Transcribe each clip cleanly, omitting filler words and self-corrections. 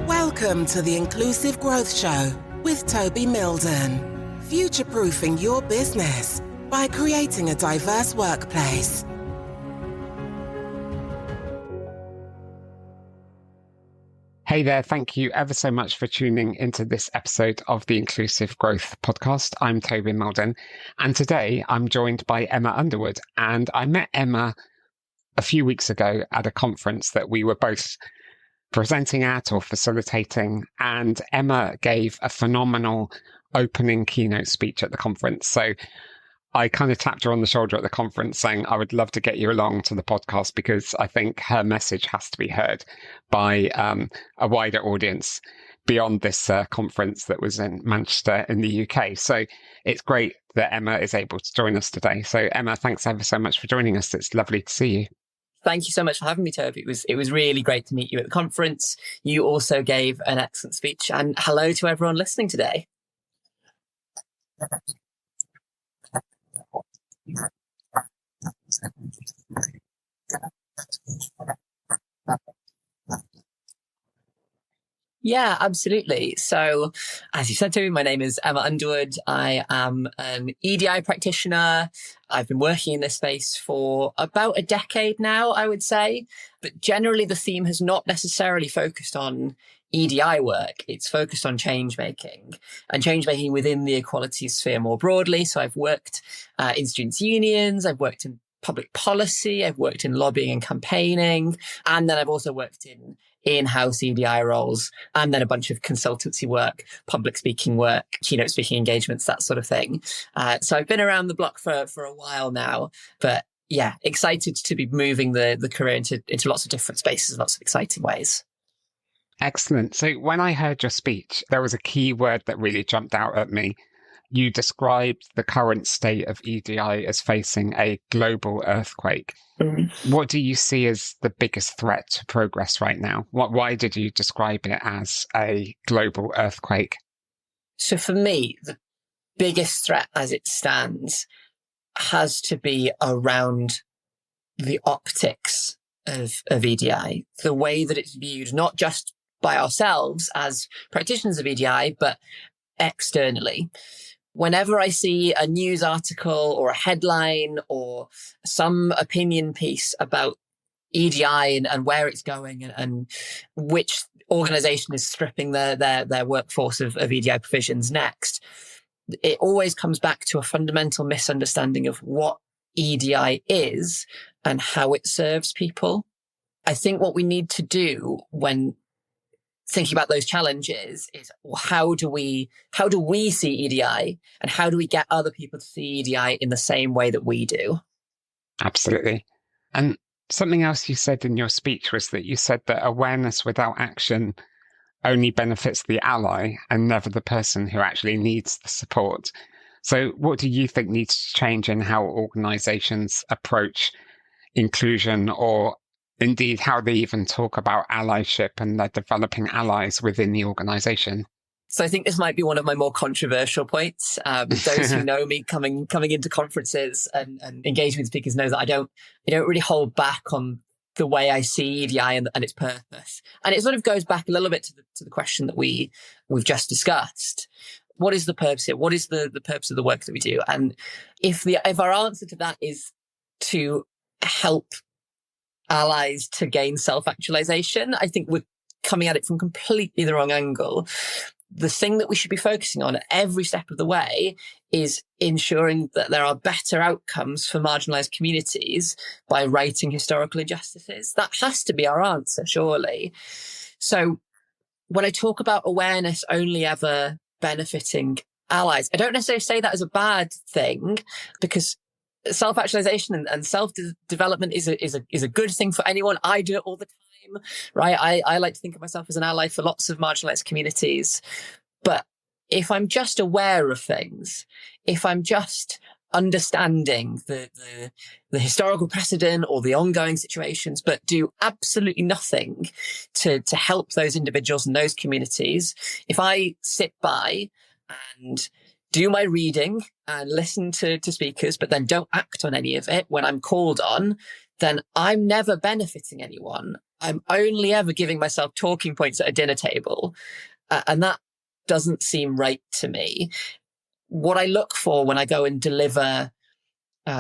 Welcome to the Inclusive Growth Show with Toby Mildon. Future-proofing your business by creating a diverse workplace. Hey there, thank you ever so much for tuning into this episode of the Inclusive Growth Podcast. I'm Toby Mildon, and today I'm joined by Emma Underwood. And I met Emma a few weeks ago at a conference that we were both presenting at or facilitating, and Emma gave a phenomenal opening keynote speech at the conference. So I kind of tapped her on the shoulder at the conference saying, I would love to get you along to the podcast because I think her message has to be heard by a wider audience beyond this conference that was in Manchester in the UK. So it's great that Emma is able to join us today. So Emma, thanks ever so much for joining us. It's lovely to see you. Thank you so much for having me, Toby. It was really great to meet you at the conference. You also gave an excellent speech, and hello to everyone listening today. Yeah, absolutely. So, as you said, Toby, my name is Emma Underwood. I am an EDI practitioner. I've been working in this space for about a decade now, I would say. But generally, the theme has not necessarily focused on EDI work. It's focused on change making and change making within the equality sphere more broadly. So I've worked in students' unions. I've worked in public policy. I've worked in lobbying and campaigning. And then I've also worked in-house EDI roles, and then a bunch of consultancy work, public speaking work, keynote speaking engagements, that sort of thing. So I've been around the block for a while now, but yeah, excited to be moving the career into lots of different spaces, lots of exciting ways. Excellent. So when I heard your speech, there was a key word that really jumped out at me. You described the current state of EDI as facing a global earthquake. Mm-hmm. What do you see as the biggest threat to progress right now? Why did you describe it as a global earthquake? So for me, the biggest threat as it stands has to be around the optics of EDI, the way that it's viewed, not just by ourselves as practitioners of EDI, but externally. Whenever I see a news article or a headline or some opinion piece about EDI and where it's going and which organization is stripping their workforce of EDI provisions next, it always comes back to a fundamental misunderstanding of what EDI is and how it serves people. I think what we need to do when thinking about those challenges is, well, how do we see EDI and how do we get other people to see EDI in the same way that we do? Absolutely. And something else you said in your speech was that you said that awareness without action only benefits the ally and never the person who actually needs the support. So what do you think needs to change in how organizations approach inclusion, or indeed how they even talk about allyship and they're developing allies within the organization? So I think this might be one of my more controversial points. Those who know me coming into conferences and engaging with speakers know that I don't really hold back on the way I see EDI and its purpose. And it sort of goes back a little bit to the question that we've just discussed. What is the purpose here? What is the purpose of the work that we do? And if our answer to that is to help allies to gain self-actualization, I think we're coming at it from completely the wrong angle. The thing that we should be focusing on at every step of the way is ensuring that there are better outcomes for marginalized communities by righting historical injustices. That has to be our answer, surely. So when I talk about awareness only ever benefiting allies, I don't necessarily say that as a bad thing, because self-actualization and self-development is a good thing for anyone. I do it all the time, right? I like to think of myself as an ally for lots of marginalized communities. But if I'm just aware of things, if I'm just understanding the historical precedent or the ongoing situations, but do absolutely nothing to help those individuals and those communities, if I sit by and do my reading and listen to speakers, but then don't act on any of it when I'm called on, then I'm never benefiting anyone. I'm only ever giving myself talking points at a dinner table. And that doesn't seem right to me. What I look for when I go and deliver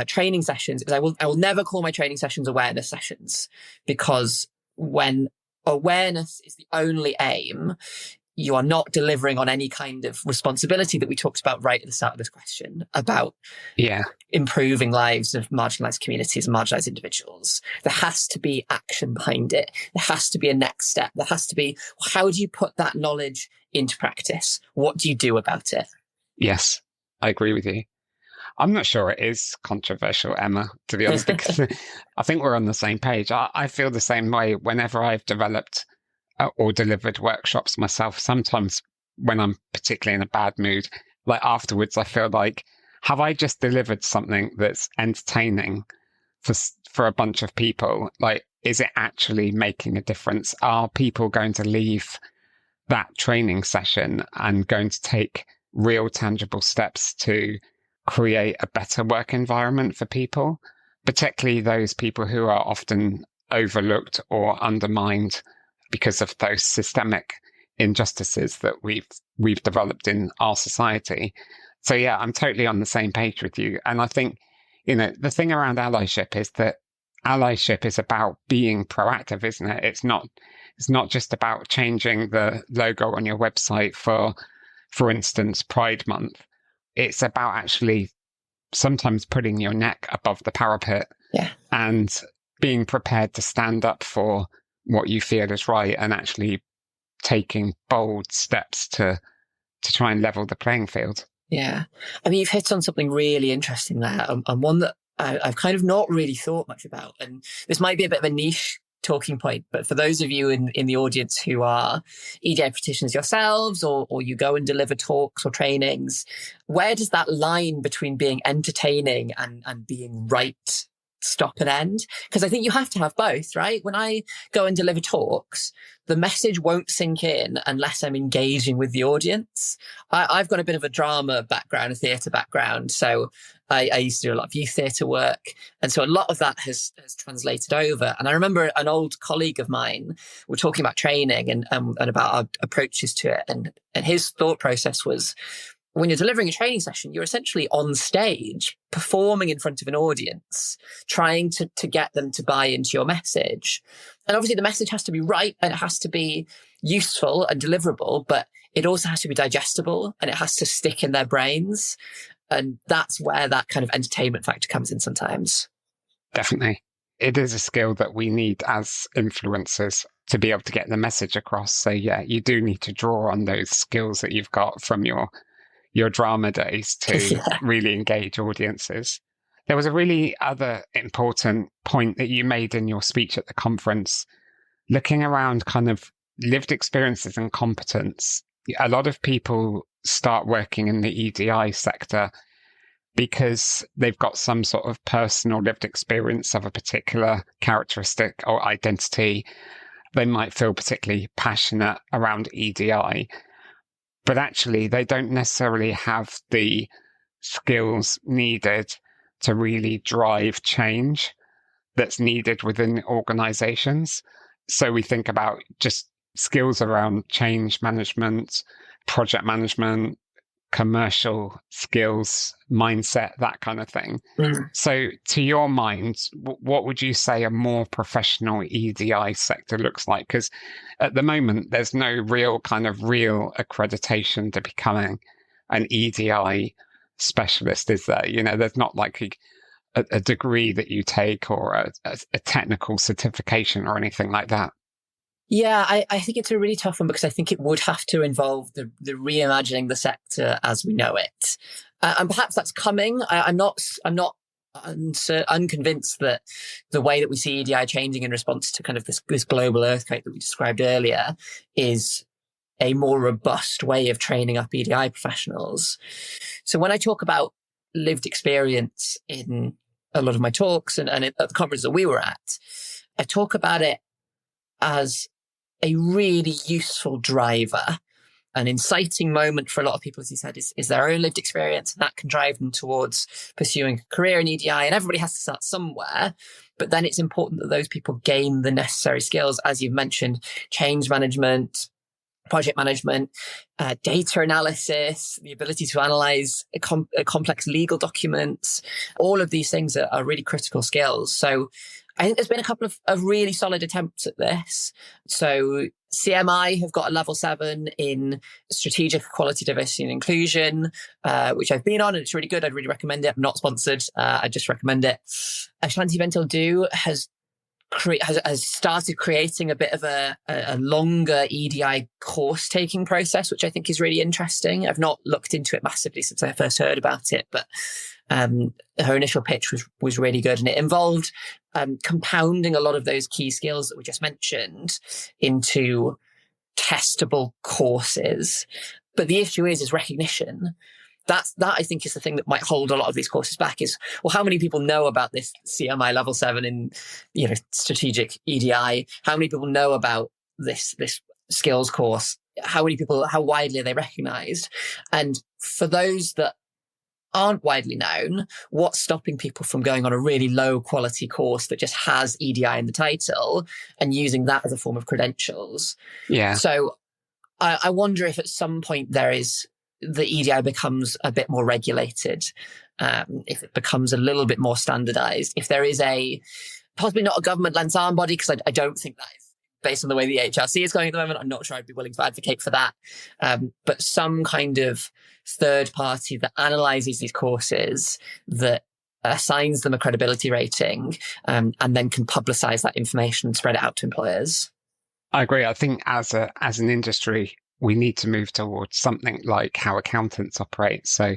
training sessions is I will never call my training sessions awareness sessions, because when awareness is the only aim, you are not delivering on any kind of responsibility that we talked about right at the start of this question about improving lives of marginalized communities and marginalized individuals. There has to be action behind it. There has to be a next step. There has to be, how do you put that knowledge into practice? What do you do about it? Yes, I agree with you. I'm not sure it is controversial, Emma, to be honest, because I think we're on the same page. I feel the same way whenever I've developed or delivered workshops myself. Sometimes when I'm particularly in a bad mood, like afterwards, I feel like, have I just delivered something that's entertaining for a bunch of people? Like, is it actually making a difference? Are people going to leave that training session and going to take real tangible steps to create a better work environment for people, particularly those people who are often overlooked or undermined because of those systemic injustices that we've developed in our society. So yeah, I'm totally on the same page with you. And I think, the thing around allyship is that allyship is about being proactive, isn't it? It's not just about changing the logo on your website for instance, Pride Month. It's about actually sometimes putting your neck above the parapet and being prepared to stand up for what you feel is right and actually taking bold steps to try and level the playing field. Yeah. I mean, you've hit on something really interesting there, and one that I've kind of not really thought much about. And this might be a bit of a niche talking point, but for those of you in the audience who are EDI practitioners yourselves, or you go and deliver talks or trainings, where does that line between being entertaining and being right stop and end? Because I think you have to have both, right? When I go and deliver talks, the message won't sink in unless I'm engaging with the audience. I've got a bit of a drama background, a theatre background. So I used to do a lot of youth theatre work. And so a lot of that has translated over. And I remember an old colleague of mine, we're talking about training and about our approaches to it. And his thought process was, when you're delivering a training session, you're essentially on stage performing in front of an audience, trying to get them to buy into your message. And obviously the message has to be right and it has to be useful and deliverable, but it also has to be digestible and it has to stick in their brains. And that's where that kind of entertainment factor comes in sometimes. Definitely. It is a skill that we need as influencers to be able to get the message across. So yeah, you do need to draw on those skills that you've got from your drama days to really engage audiences. There was a really other important point that you made in your speech at the conference, looking around kind of lived experiences and competence. A lot of people start working in the EDI sector because they've got some sort of personal lived experience of a particular characteristic or identity. They might feel particularly passionate around EDI, but actually they don't necessarily have the skills needed to really drive change that's needed within organizations. So we think about just skills around change management, project management, commercial skills, mindset, that kind of thing. So to your mind, what would you say a more professional EDI sector looks like? Because at the moment, there's no real accreditation to becoming an EDI specialist, is there? There's not like a degree that you take or a technical certification or anything like that. Yeah, I think it's a really tough one because I think it would have to involve the reimagining the sector as we know it, and perhaps that's coming. I'm not unconvinced that the way that we see EDI changing in response to kind of this global earthquake that we described earlier is a more robust way of training up EDI professionals. So when I talk about lived experience in a lot of my talks and at the conference that we were at, I talk about it as a really useful driver an inciting moment for a lot of people, as you said, is their own lived experience. And that can drive them towards pursuing a career in EDI. And everybody has to start somewhere. But then it's important that those people gain the necessary skills, as you've mentioned, change management, project management, data analysis, the ability to analyze complex legal documents. All of these things are really critical skills. So I think there's been a couple of really solid attempts at this. So CMI have got a level 7 in strategic equality, diversity and inclusion, which I've been on, and it's really good. I'd really recommend it. I'm not sponsored. I just recommend it. Ashanti Bentil Do has started creating a bit of a longer EDI course taking process, which I think is really interesting. I've not looked into it massively since I first heard about it, but her initial pitch was really good, and it involved compounding a lot of those key skills that we just mentioned into testable courses. But the issue is recognition. That I think is the thing that might hold a lot of these courses back is, well, how many people know about this CMI level 7 in, strategic EDI? How many people know about this skills course? How widely are they recognized? And for those that aren't widely known, what's stopping people from going on a really low quality course that just has EDI in the title and using that as a form of credentials? Yeah. So I wonder if at some point the EDI becomes a bit more regulated, if it becomes a little bit more standardized, if there is possibly not a government Lansarm body, because I don't think that is based on the way the HRC is going at the moment. I'm not sure I'd be willing to advocate for that. But some kind of third party that analyzes these courses, that assigns them a credibility rating, and then can publicize that information and spread it out to employers. I agree. I think as an industry, we need to move towards something like how accountants operate. So,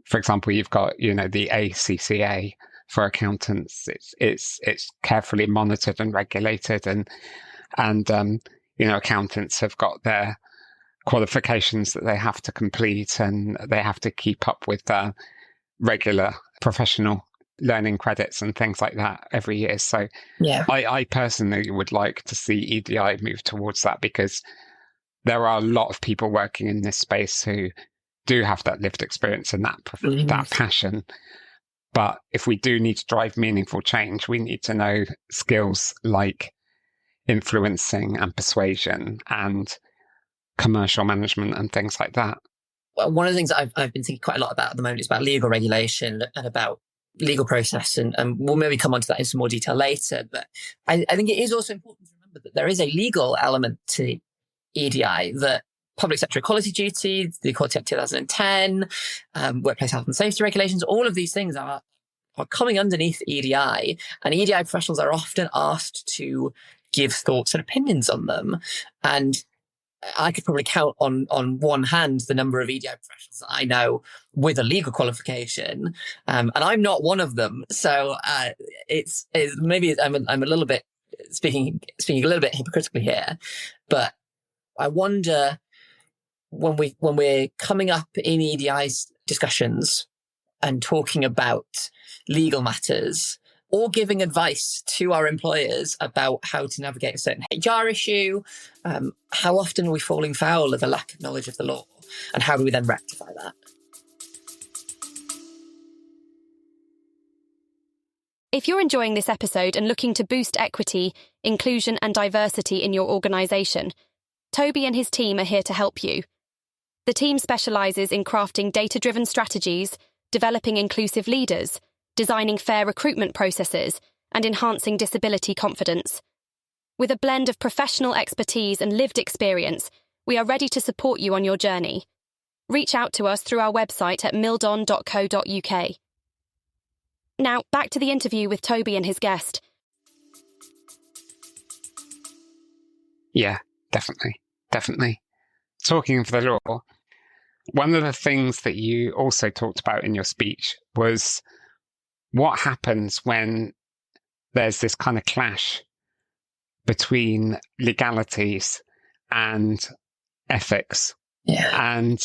for example, you've got, the ACCA for accountants. It's carefully monitored and regulated, and accountants have got their qualifications that they have to complete, and they have to keep up with regular professional learning credits and things like that every year. So yeah, I personally would like to see EDI move towards that, because there are a lot of people working in this space who do have that lived experience and that passion. But if we do need to drive meaningful change, we need to know skills like influencing and persuasion and commercial management and things like that. Well, one of the things that I've been thinking quite a lot about at the moment is about legal regulation and about legal process. And we'll maybe come on to that in some more detail later. But I think it is also important to remember that there is a legal element to EDI, that public sector equality duty, the Equality Act 2010, workplace health and safety regulations, all of these things are coming underneath EDI, and EDI professionals are often asked to give thoughts and opinions on them. And I could probably count on one hand the number of EDI professionals that I know with a legal qualification, and I'm not one of them. So it's maybe I'm a little bit speaking a little bit hypocritically here, but I wonder when we're coming up in EDI discussions and talking about legal matters, or giving advice to our employers about how to navigate a certain HR issue, how often are we falling foul of a lack of knowledge of the law, and how do we then rectify that? If you're enjoying this episode and looking to boost equity, inclusion and diversity in your organisation, Toby and his team are here to help you. The team specialises in crafting data-driven strategies, developing inclusive leaders, designing fair recruitment processes, and enhancing disability confidence. With a blend of professional expertise and lived experience, we are ready to support you on your journey. Reach out to us through our website at mildon.co.uk. Now, back to the interview with Toby and his guest. Yeah, definitely. Talking of the law, one of the things that you also talked about in your speech was what happens when there's this kind of clash between legalities and ethics. Yeah. And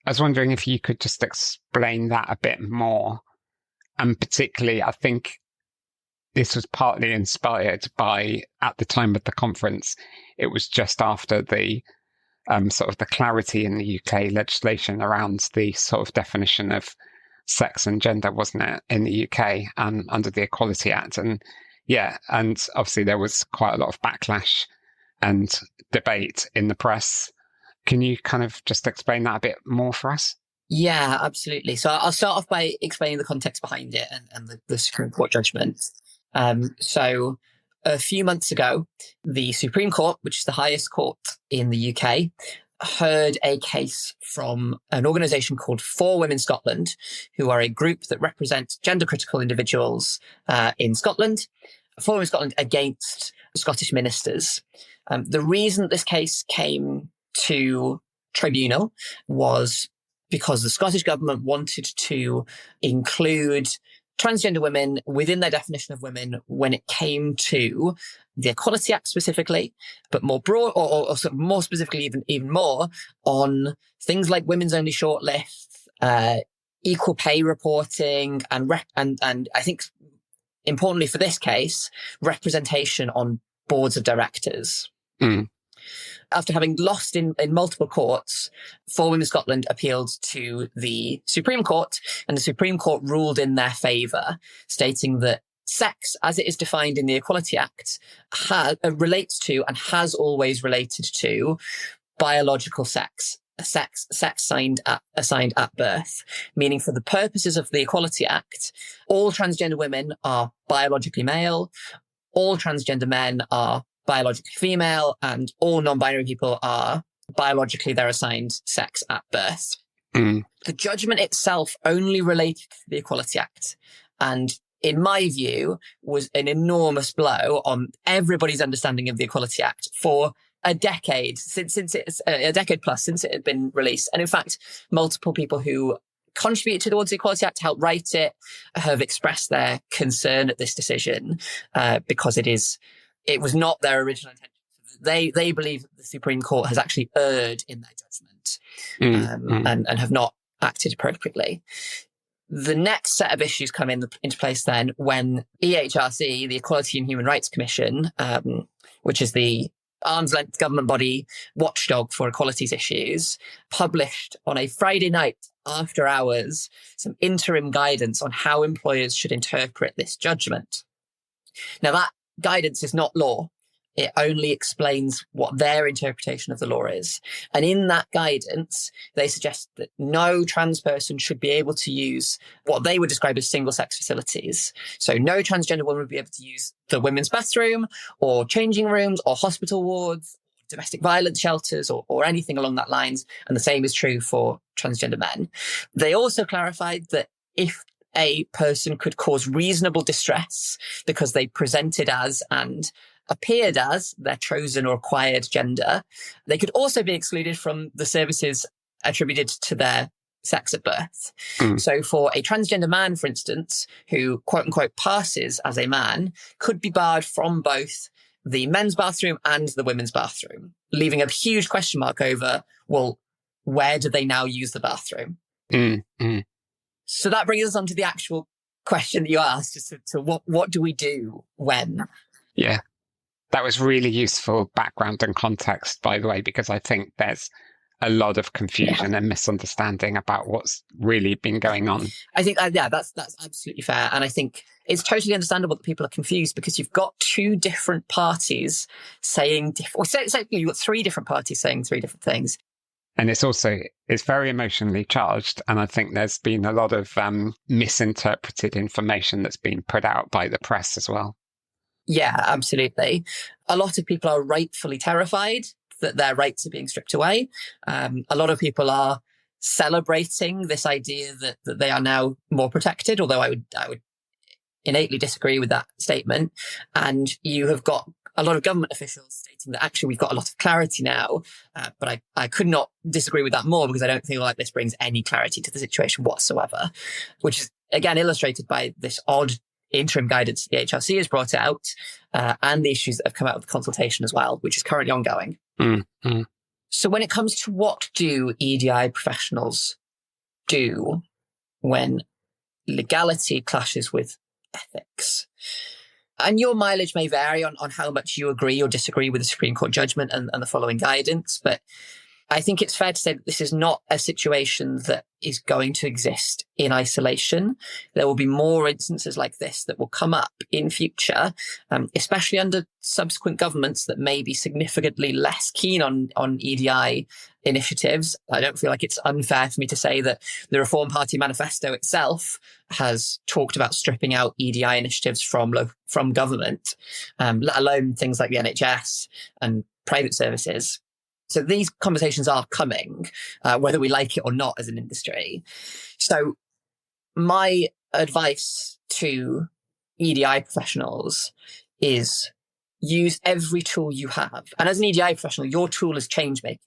I was wondering if you could just explain that a bit more. And particularly, I think this was partly inspired by, at the time of the conference, it was just after the sort of the clarity in the UK legislation around the sort of definition of sex and gender, wasn't it, in the UK under the Equality Act? And yeah, and obviously there was quite a lot of backlash and debate in the press. Can you kind of just explain that a bit more for us? Yeah, absolutely. So I'll start off by explaining the context behind it and the Supreme Court judgment. So a few months ago, the Supreme Court, which is the highest court in the UK, heard a case from an organisation called For Women Scotland, who are a group that represents gender-critical individuals in Scotland. For Women Scotland against Scottish ministers. The reason that this case came to tribunal was because the Scottish government wanted to include transgender women within their definition of women when it came to the Equality Act specifically, but more broad, or sort of more specifically, even more on things like women's only shortlists, equal pay reporting, and I think importantly for this case, representation on boards of directors. Mm. After having lost in multiple courts, For Women Scotland appealed to the Supreme Court, and the Supreme Court ruled in their favour, stating that sex, as it is defined in the Equality Act, relates to and has always related to biological sex. Sex assigned at birth, meaning for the purposes of the Equality Act, all transgender women are biologically male, all transgender men are biologically female, and all non-binary people are biologically their assigned sex at birth. Mm. The judgment itself only related to the Equality Act, and in my view was an enormous blow on everybody's understanding of the Equality Act for a decade, since it's a decade plus since it had been released. And in fact, multiple people who contributed towards the Equality Act to help write it have expressed their concern at this decision because it was not their original intention. They believe that the Supreme Court has actually erred in their judgment and have not acted appropriately. The next set of issues come into place then when EHRC, the Equality and Human Rights Commission, which is the arm's length government body watchdog for equalities issues, published on a Friday night after hours some interim guidance on how employers should interpret this judgment. Now, that guidance is not law. It only explains what their interpretation of the law is. And in that guidance, they suggest that no trans person should be able to use what they would describe as single-sex facilities. So no transgender woman would be able to use the women's bathroom or changing rooms or hospital wards, domestic violence shelters or anything along that lines. And the same is true for transgender men. They also clarified that if a person could cause reasonable distress because they presented as and appeared as their chosen or acquired gender, they could also be excluded from the services attributed to their sex at birth. Mm. So for a transgender man, for instance, who quote unquote passes as a man, could be barred from both the men's bathroom and the women's bathroom, leaving a huge question mark over, well, where do they now use the bathroom? Mm. Mm. So that brings us on to the actual question that you asked, as to what do we do when? Yeah. That was really useful background and context, by the way, because I think there's a lot of confusion and misunderstanding about what's really been going on. I think, that's absolutely fair. And I think it's totally understandable that people are confused because you've got two different parties saying, you've got three different parties saying three different things. And it's very emotionally charged. And I think there's been a lot of misinterpreted information that's been put out by the press as well. Yeah, absolutely. A lot of people are rightfully terrified that their rights are being stripped away. A lot of people are celebrating this idea that they are now more protected, although I would innately disagree with that statement. And you have got a lot of government officials stating that actually we've got a lot of clarity now. But I could not disagree with that more because I don't feel like this brings any clarity to the situation whatsoever, which is again illustrated by this odd interim guidance the HRC has brought out, and the issues that have come out of the consultation as well, which is currently ongoing. Mm-hmm. So when it comes to what do EDI professionals do when legality clashes with ethics? And your mileage may vary on how much you agree or disagree with the Supreme Court judgment and the following guidance, but I think it's fair to say that this is not a situation that is going to exist in isolation. There will be more instances like this that will come up in future, especially under subsequent governments that may be significantly less keen on EDI initiatives. I don't feel like it's unfair for me to say that the Reform Party manifesto itself has talked about stripping out EDI initiatives from government, let alone things like the NHS and private services. So these conversations are coming, whether we like it or not as an industry. So my advice to EDI professionals is use every tool you have. And as an EDI professional, your tool is change making.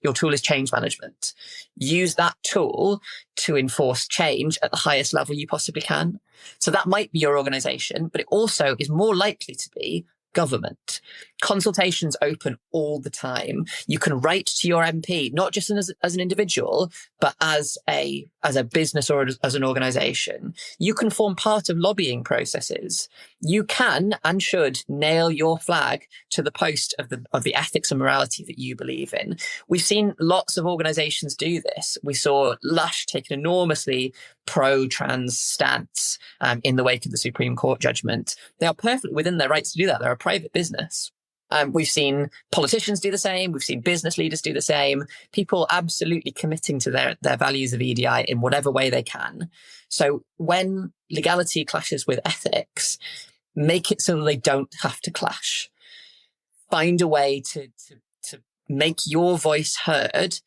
Your tool is change management. Use that tool to enforce change at the highest level you possibly can. So that might be your organization, but it also is more likely to be government. Consultations open all the time. You can write to your MP, not just as an individual, but as a business or as an organization. You can form part of lobbying processes. You can and should nail your flag to the post of the ethics and morality that you believe in. We've seen lots of organizations do this. We saw Lush take an enormously pro-trans stance in the wake of the Supreme Court judgment. They are perfectly within their rights to do that. They're a private business. We've seen politicians do the same. We've seen business leaders do the same. People absolutely committing to their values of EDI in whatever way they can. So when legality clashes with ethics, make it so that they don't have to clash. Find a way to make your voice heard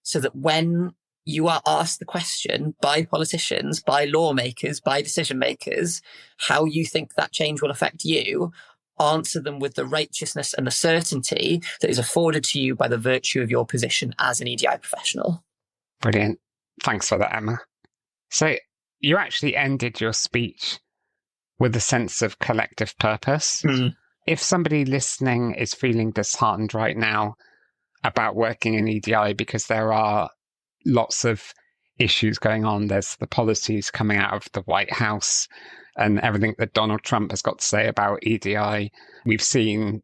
so that when you are asked the question by politicians, by lawmakers, by decision makers, how you think that change will affect you, answer them with the righteousness and the certainty that is afforded to you by the virtue of your position as an EDI professional. Brilliant. Thanks for that, Emma. So you actually ended your speech with a sense of collective purpose. If somebody listening is feeling disheartened right now about working in EDI because there are lots of issues going on, there's the policies coming out of the White House and everything that Donald Trump has got to say about EDI. We've seen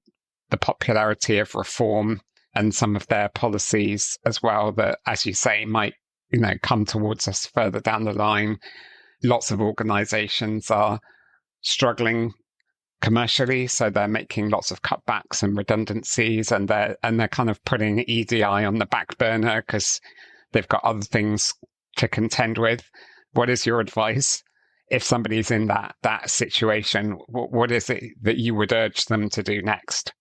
the popularity of reform and some of their policies as well that, as you say, might, come towards us further down the line. Lots of organizations are struggling commercially, so they're making lots of cutbacks and redundancies, and they're kind of putting EDI on the back burner because they've got other things to contend with. What is your advice if somebody's in that situation? What is it that you would urge them to do next?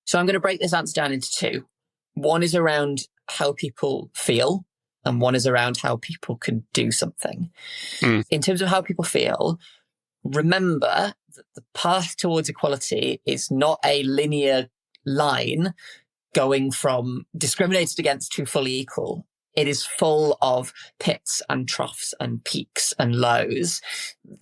So I'm going to break this answer down into two. One is around how people feel, and one is around how people can do something. In terms of how people feel, remember that the path towards equality is not a linear line going from discriminated against to fully equal. It is full of pits and troughs and peaks and lows.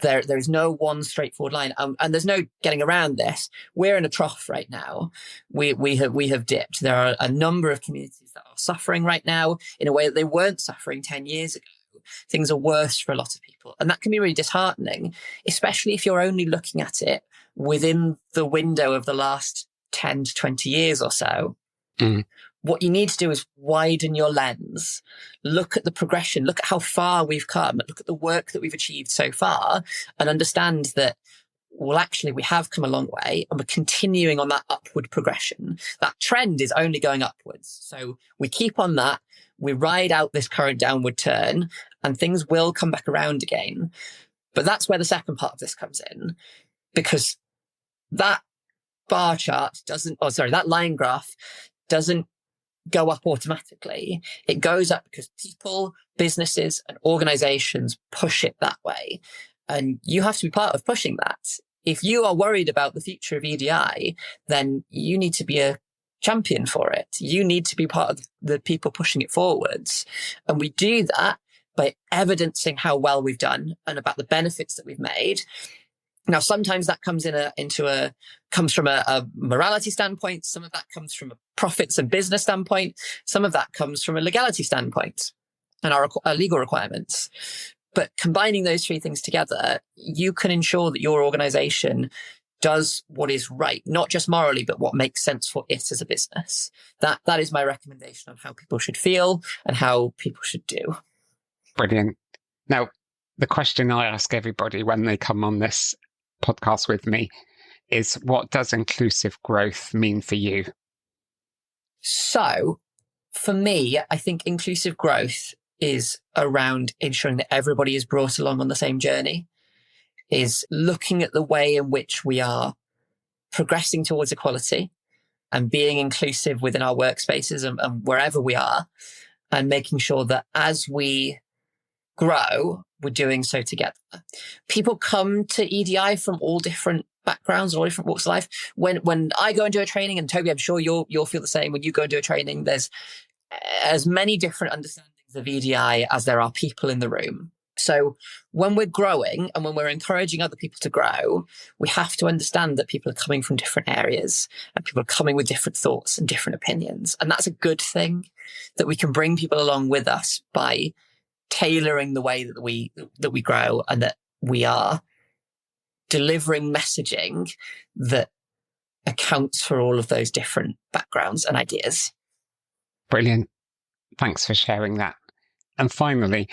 There is no one straightforward line, and there's no getting around this. We're in a trough right now. We have dipped. There are a number of communities that are suffering right now in a way that they weren't suffering 10 years ago. Things are worse for a lot of people, and that can be really disheartening, especially if you're only looking at it within the window of the last 10 to 20 years or so. What you need to do is widen your lens, look at the progression, look at how far we've come, look at the work that we've achieved so far, and understand that, well, actually, we have come a long way and we're continuing on that upward progression. That trend is only going upwards. So we keep on that, we ride out this current downward turn, and things will come back around again. But that's where the second part of this comes in, because that that line graph doesn't go up automatically. It goes up because people, businesses, and organizations push it that way. And you have to be part of pushing that. If you are worried about the future of EDI, then you need to be a champion for it. You need to be part of the people pushing it forwards. And we do that by evidencing how well we've done and about the benefits that we've made. Now, sometimes that comes comes from a morality standpoint. Some of that comes from a profits and business standpoint. Some of that comes from a legality standpoint and our legal requirements. But combining those three things together, you can ensure that your organization does what is right, not just morally, but what makes sense for it as a business. That is my recommendation on how people should feel and how people should do. Brilliant. Now, the question I ask everybody when they come on this podcast with me is, what does inclusive growth mean for you? So for me, I think inclusive growth is around ensuring that everybody is brought along on the same journey, is looking at the way in which we are progressing towards equality and being inclusive within our workspaces and wherever we are, and making sure that as we grow, we're doing so together. People come to EDI from all different backgrounds, all different walks of life. When I go and do a training, and Toby, I'm sure you'll feel the same when you go and do a training, there's as many different understandings of EDI as there are people in the room. So when we're growing and when we're encouraging other people to grow, we have to understand that people are coming from different areas and people are coming with different thoughts and different opinions. And that's a good thing, that we can bring people along with us by tailoring the way that we grow, and that we are delivering messaging that accounts for all of those different backgrounds and ideas. Brilliant. Thanks for sharing that. And finally,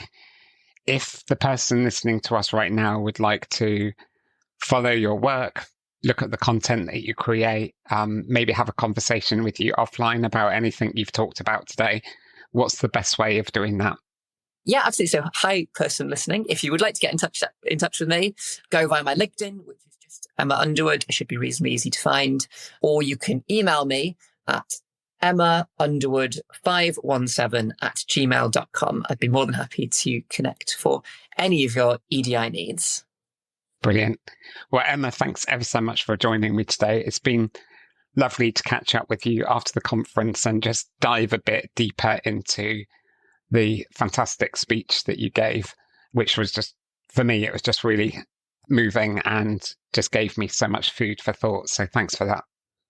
if the person listening to us right now would like to follow your work, look at the content that you create, maybe have a conversation with you offline about anything you've talked about today, what's the best way of doing that? Yeah, absolutely. So, hi, person listening. If you would like to get in touch with me, go via my LinkedIn, which is just Emma Underwood. It should be reasonably easy to find. Or you can email me at emmaunderwood517@gmail.com. I'd be more than happy to connect for any of your EDI needs. Brilliant. Well, Emma, thanks ever so much for joining me today. It's been lovely to catch up with you after the conference and just dive a bit deeper into the fantastic speech that you gave, which was just, for me, it was just really moving and just gave me so much food for thought. So thanks for that.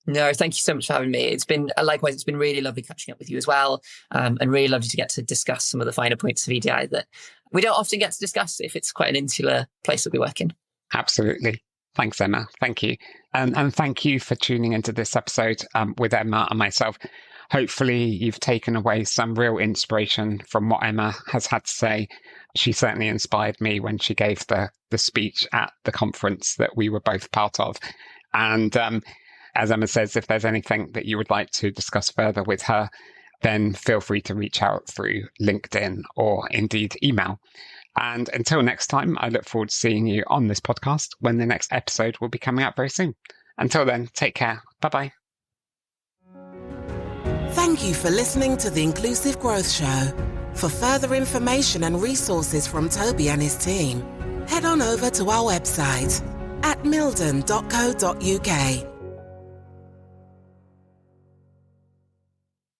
No, thank you so much for having me. It's been, likewise, it's been really lovely catching up with you as well, and really lovely to get to discuss some of the finer points of EDI that we don't often get to discuss if it's quite an insular place that we work in. Absolutely. Thanks, Emma. Thank you. And thank you for tuning into this episode with Emma and myself. Hopefully you've taken away some real inspiration from what Emma has had to say. She certainly inspired me when she gave the speech at the conference that we were both part of. And as Emma says, if there's anything that you would like to discuss further with her, then feel free to reach out through LinkedIn or indeed email. And until next time, I look forward to seeing you on this podcast when the next episode will be coming out very soon. Until then, take care. Bye-bye. Thank you for listening to the Inclusive Growth Show. For further information and resources from Toby and his team, head on over to our website at mildon.co.uk.